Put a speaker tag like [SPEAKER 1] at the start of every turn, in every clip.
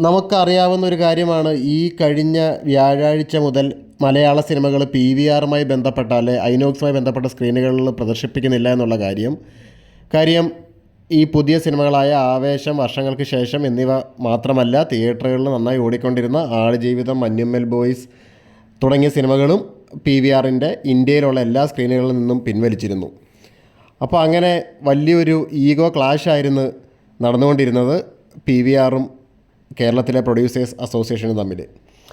[SPEAKER 1] നമുക്കറിയാവുന്ന ഒരു കാര്യമാണ്, ഈ കഴിഞ്ഞ വ്യാഴാഴ്ച മുതൽ മലയാള സിനിമകൾ PVRുമായി ബന്ധപ്പെട്ട അല്ലെ ഐനോക്സുമായി ബന്ധപ്പെട്ട സ്ക്രീനുകളിൽ പ്രദർശിപ്പിക്കുന്നില്ല എന്നുള്ള കാര്യം ഈ പുതിയ സിനിമകളായ ആവേശം, വർഷങ്ങൾക്ക് ശേഷം എന്നിവ മാത്രമല്ല, തിയേറ്ററുകളിൽ നന്നായി ഓടിക്കൊണ്ടിരുന്ന ആടുജീവിതം, മഞ്ഞുമ്മൽ ബോയ്സ് തുടങ്ങിയ സിനിമകളും PVRൻ്റെ ഇന്ത്യയിലുള്ള എല്ലാ സ്ക്രീനുകളിൽ നിന്നും പിൻവലിച്ചിരുന്നു. അപ്പോൾ അങ്ങനെ വലിയൊരു ഈഗോ ക്ലാഷ് ആയിരുന്നു നടന്നുകൊണ്ടിരുന്നത് PVRും കേരളത്തിലെ പ്രൊഡ്യൂസേഴ്സ് അസോസിയേഷനും തമ്മിൽ.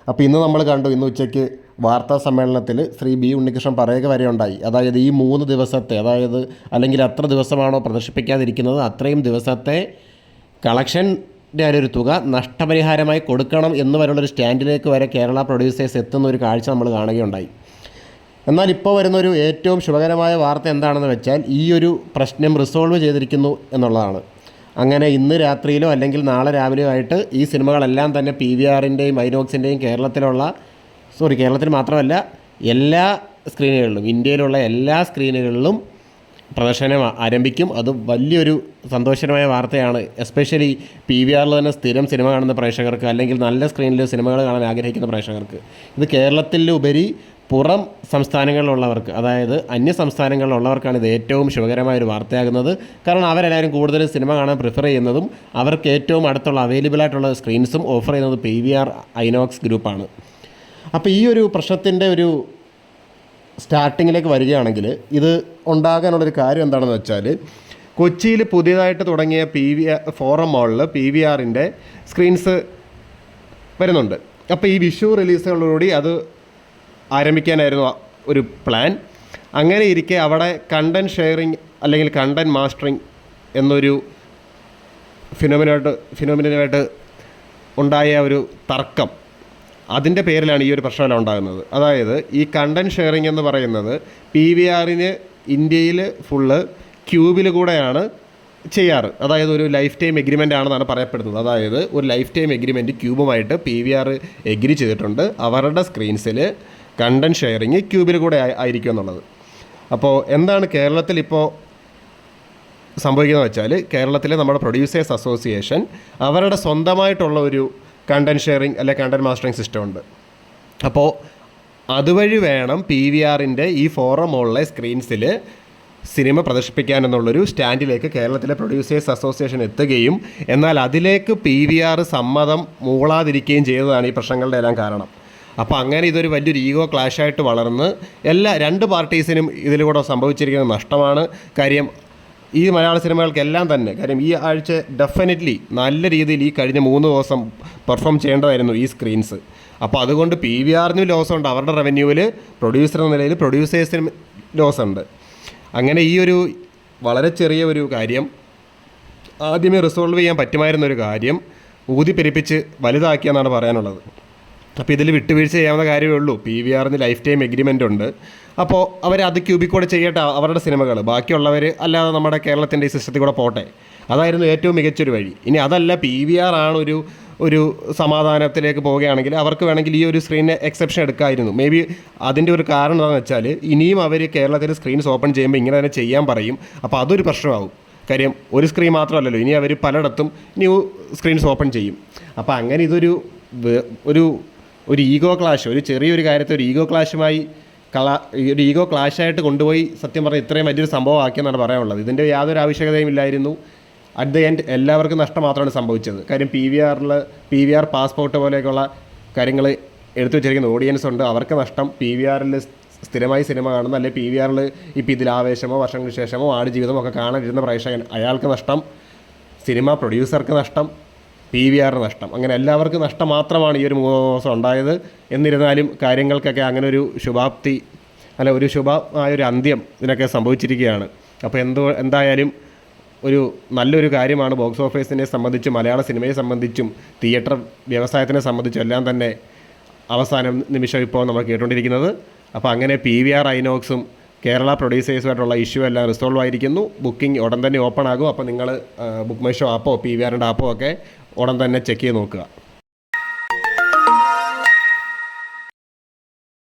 [SPEAKER 1] അപ്പോൾ ഇന്ന് നമ്മൾ കണ്ടു, ഇന്ന് ഉച്ചയ്ക്ക് വാർത്താ സമ്മേളനത്തിൽ ശ്രീ ബി ഉണ്ണികൃഷ്ണൻ പറയുക വരെ ഉണ്ടായി. അതായത് ഈ 3 ദിവസത്തെ, അല്ലെങ്കിൽ എത്ര ദിവസമാണോ പ്രദർശിപ്പിക്കാതിരിക്കുന്നത് അത്രയും ദിവസത്തെ കളക്ഷൻ്റെ ഒരു തുക നഷ്ടപരിഹാരമായി കൊടുക്കണം എന്ന് വരെയുള്ളൊരു സ്റ്റാൻഡിലേക്ക് വരെ കേരള പ്രൊഡ്യൂസേഴ്സ് എത്തുന്ന ഒരു കാഴ്ച നമ്മൾ കാണുകയുണ്ടായി. എന്നാൽ ഇപ്പോൾ വരുന്നൊരു ഏറ്റവും ശുഭകരമായ വാർത്ത എന്താണെന്ന് വെച്ചാൽ, ഈ ഒരു പ്രശ്നം റിസോൾവ് ചെയ്തിരിക്കുന്നു എന്നുള്ളതാണ്. അങ്ങനെ ഇന്ന് രാത്രിയിലോ അല്ലെങ്കിൽ നാളെ രാവിലെയോ ആയിട്ട് ഈ സിനിമകളെല്ലാം തന്നെ PVRൻ്റെയും ഐനോക്സിൻ്റെയും കേരളത്തിൽ മാത്രമല്ല എല്ലാ സ്ക്രീനുകളിലും, ഇന്ത്യയിലുള്ള എല്ലാ സ്ക്രീനുകളിലും പ്രദർശനം ആരംഭിക്കും. അത് വലിയൊരു സന്തോഷകരമായ വാർത്തയാണ്. എസ്പെഷ്യലി PVRൽ തന്നെ സ്ഥിരം സിനിമ കാണുന്ന പ്രേക്ഷകർക്ക്, അല്ലെങ്കിൽ നല്ല സ്ക്രീനിൽ സിനിമകൾ കാണാൻ ആഗ്രഹിക്കുന്ന പ്രേക്ഷകർക്ക്, ഇത് കേരളത്തിലുപരി പുറം സംസ്ഥാനങ്ങളിലുള്ളവർക്ക്, അതായത് അന്യ സംസ്ഥാനങ്ങളിലുള്ളവർക്കാണ് ഇത് ഏറ്റവും ശുഭകരമായൊരു വാർത്തയാകുന്നത്. കാരണം അവരെല്ലാവരും കൂടുതലും സിനിമ കാണാൻ പ്രിഫർ ചെയ്യുന്നതും അവർക്ക് ഏറ്റവും അടുത്തുള്ള അവൈലബിൾ ആയിട്ടുള്ള സ്ക്രീൻസും ഓഫർ ചെയ്യുന്നത് PVR ഐനോക്സ് ഗ്രൂപ്പാണ്. അപ്പോൾ ഈ ഒരു പ്രശ്നത്തിൻ്റെ ഒരു സ്റ്റാർട്ടിങ്ങിലേക്ക് വരികയാണെങ്കിൽ, ഇത് ഉണ്ടാകാനുള്ളൊരു കാര്യം എന്താണെന്ന് വെച്ചാൽ, കൊച്ചിയിൽ പുതിയതായിട്ട് തുടങ്ങിയ ഫോറം മാളിൽ PVRൻ്റെ സ്ക്രീൻസ് വരുന്നുണ്ട്. അപ്പോൾ ഈ വിഷു റിലീസുകളോടുകൂടി അത് ആരംഭിക്കാനായിരുന്നു ഒരു പ്ലാൻ. അങ്ങനെ ഇരിക്കെ അവിടെ കണ്ടൻറ് ഷെയറിങ് അല്ലെങ്കിൽ കണ്ടൻറ് മാസ്റ്ററിങ് എന്നൊരു ഫിനോമിനായിട്ട് ഉണ്ടായ ഒരു തർക്കം, അതിൻ്റെ പേരിലാണ് ഈ ഒരു പ്രശ്നമെല്ലാം ഉണ്ടാകുന്നത്. അതായത് ഈ കണ്ടൻറ് ഷെയറിങ് എന്ന് പറയുന്നത് PVRന് ഇന്ത്യയിൽ ഫുള്ള് ക്യൂബിൽ കൂടെയാണ് ചെയ്യാറ്. അതായത് ഒരു ലൈഫ് ടൈം എഗ്രിമെൻ്റ് ആണെന്നാണ് പറയപ്പെടുന്നത്. അതായത് ഒരു ലൈഫ് ടൈം എഗ്രിമെൻറ്റ് ക്യൂബുമായിട്ട് PVR എഗ്രി ചെയ്തിട്ടുണ്ട്. അവരുടെ സ്ക്രീൻസിൽ കണ്ടൻറ് ഷെയറിങ് ക്യൂബിൽ കൂടെ ആയിരിക്കും എന്നുള്ളത്. അപ്പോൾ എന്താണ് കേരളത്തിൽ ഇപ്പോൾ സംഭവിക്കുന്നത് വെച്ചാൽ, കേരളത്തിലെ നമ്മുടെ പ്രൊഡ്യൂസേഴ്സ് അസോസിയേഷൻ അവരുടെ സ്വന്തമായിട്ടുള്ള ഒരു കണ്ടൻറ് ഷെയറിങ് അല്ലെ കണ്ടൻറ് മാസ്റ്ററിങ് സിസ്റ്റം ഉണ്ട്. അപ്പോൾ അതുവഴി വേണം PVRൻ്റെ ഈ ഫോറം മോളിലെ സ്ക്രീൻസിൽ സിനിമ പ്രദർശിപ്പിക്കാനെന്നുള്ളൊരു സ്റ്റാൻഡിലേക്ക് കേരളത്തിലെ പ്രൊഡ്യൂസേഴ്സ് അസോസിയേഷൻ എത്തുകയും, എന്നാൽ അതിലേക്ക് PVR സമ്മതം മൂളാതിരിക്കുകയും ചെയ്തതാണ് ഈ പ്രശ്നങ്ങളുടെ എല്ലാം കാരണം. അപ്പോൾ അങ്ങനെ ഇതൊരു വലിയൊരു ഈഗോ ക്ലാഷായിട്ട് വളർന്ന് രണ്ട് പാർട്ടീസിനും ഇതിലൂടെ സംഭവിച്ചിരിക്കുന്ന നഷ്ടമാണ്. കാര്യം ഈ മലയാള സിനിമകൾക്കെല്ലാം തന്നെ, കാര്യം ഈ ആഴ്ച ഡെഫിനറ്റ്ലി നല്ല രീതിയിൽ ഈ കഴിഞ്ഞ 3 ദിവസം പെർഫോം ചെയ്യേണ്ടതായിരുന്നു ഈ സ്ക്രീൻസ്. അപ്പോൾ അതുകൊണ്ട് PVRനും ലോസ് ഉണ്ട്, അവരുടെ റവന്യൂവിൽ പ്രൊഡ്യൂസർ എന്ന നിലയിൽ പ്രൊഡ്യൂസേഴ്സിനും ലോസ് ഉണ്ട്. അങ്ങനെ ഈ ഒരു വളരെ ചെറിയ ഒരു കാര്യം, ആദ്യമേ റിസോൾവ് ചെയ്യാൻ പറ്റുമായിരുന്നൊരു കാര്യം ഊതിപ്പെരിപ്പിച്ച് വലുതാക്കിയെന്നാണ് പറയാനുള്ളത്. അപ്പോൾ ഇതിൽ വിട്ടുവീഴ്ച ചെയ്യാവുന്ന കാര്യമേ ഉള്ളൂ. PVRന് ലൈഫ് ടൈം എഗ്രിമെൻ്റ് ഉണ്ട്. അപ്പോൾ അത് ക്യൂബിൽ കൂടെ ചെയ്യട്ടെ അവരുടെ സിനിമകൾ, ബാക്കിയുള്ളവർ അല്ലാതെ നമ്മുടെ കേരളത്തിൻ്റെ ഈ സിസ്റ്റത്തിൽ കൂടെ പോട്ടെ. അതായിരുന്നു ഏറ്റവും മികച്ചൊരു വഴി. ഇനി അതല്ല, PVR ആണ് ഒരു സമാധാനത്തിലേക്ക് പോവുകയാണെങ്കിൽ അവർക്ക് വേണമെങ്കിൽ ഈ ഒരു സ്ക്രീനിന് എക്സെപ്ഷൻ എടുക്കാമായിരുന്നു. മേ ബി അതിൻ്റെ ഒരു കാരണം എന്താണെന്ന് വെച്ചാൽ, ഇനിയും അവർ കേരളത്തിൽ സ്ക്രീൻസ് ഓപ്പൺ ചെയ്യുമ്പോൾ ഇങ്ങനെ തന്നെ ചെയ്യാൻ പറയും. അപ്പോൾ അതൊരു പ്രശ്നമാവും. കാര്യം ഒരു സ്ക്രീൻ മാത്രമല്ലല്ലോ, ഇനി അവർ പലയിടത്തും ന്യൂ സ്ക്രീൻസ് ഓപ്പൺ ചെയ്യും. അപ്പോൾ അങ്ങനെ ഇതൊരു ഈഗോ ക്ലാഷ്, ഒരു ചെറിയൊരു കാര്യത്തെ ഒരു ഈഗോ ക്ലാഷായിട്ട് കൊണ്ടുപോയി സത്യം പറഞ്ഞാൽ ഇത്രയും വലിയൊരു സംഭവം ആക്കിയെന്നാണ് പറയാനുള്ളത്. ഇതിൻ്റെ യാതൊരു ആവശ്യകതയും ഇല്ലായിരുന്നു. അറ്റ് ദ എൻഡ് എല്ലാവർക്കും നഷ്ടം മാത്രമാണ് സംഭവിച്ചത്. കാര്യം PVR പാസ്പോർട്ട് പോലെയൊക്കെയുള്ള കാര്യങ്ങൾ എടുത്തു വെച്ചിരിക്കുന്ന ഓഡിയൻസ് ഉണ്ട്, അവർക്ക് നഷ്ടം. PVRൽ സ്ഥിരമായി സിനിമ കാണുന്ന, അല്ലെങ്കിൽ PVRൽ ഇപ്പോൾ ഇതിൽ ആവേശമോ വർഷങ്ങൾക്ക് ശേഷമോ ആടുജീവിതമോ ഒക്കെ കാണാനിരുന്ന പ്രേക്ഷകൻ, അയാൾക്ക് നഷ്ടം. സിനിമ പ്രൊഡ്യൂസർക്ക് നഷ്ടം, PVR നഷ്ടം. അങ്ങനെ എല്ലാവർക്കും നഷ്ടം മാത്രമാണ് ഈ ഒരു 3 ദിവസം ഉണ്ടായത്. എന്നിരുന്നാലും കാര്യങ്ങൾക്കൊക്കെ അങ്ങനെ ഒരു ശുഭമായൊരു അന്ത്യം ഇതിനൊക്കെ സംഭവിച്ചിരിക്കുകയാണ്. അപ്പോൾ എന്തായാലും ഒരു നല്ലൊരു കാര്യമാണ് ബോക്സ് ഓഫീസിനെ സംബന്ധിച്ചും മലയാള സിനിമയെ സംബന്ധിച്ചും തിയേറ്റർ വ്യവസായത്തിനെ സംബന്ധിച്ചും എല്ലാം തന്നെ അവസാനം നിമിഷം ഇപ്പോൾ നമ്മൾ കേട്ടുകൊണ്ടിരിക്കുന്നത്. അപ്പോൾ അങ്ങനെ PVR ഐനോക്സും കേരള പ്രൊഡ്യൂസേഴ്സുമായിട്ടുള്ള ഇഷ്യൂ എല്ലാം റിസോൾവ് ആയിരിക്കുന്നു. ബുക്കിംഗ് ഉടൻ തന്നെ ഓപ്പൺ ആകും. അപ്പോൾ നിങ്ങൾ ബുക്ക് മൈ ഷോ ആപ്പോ PVRൻ്റെ ആപ്പോ ഒക്കെ ഉടൻ തന്നെ ചെക്ക് ചെയ്ത് നോക്കുക.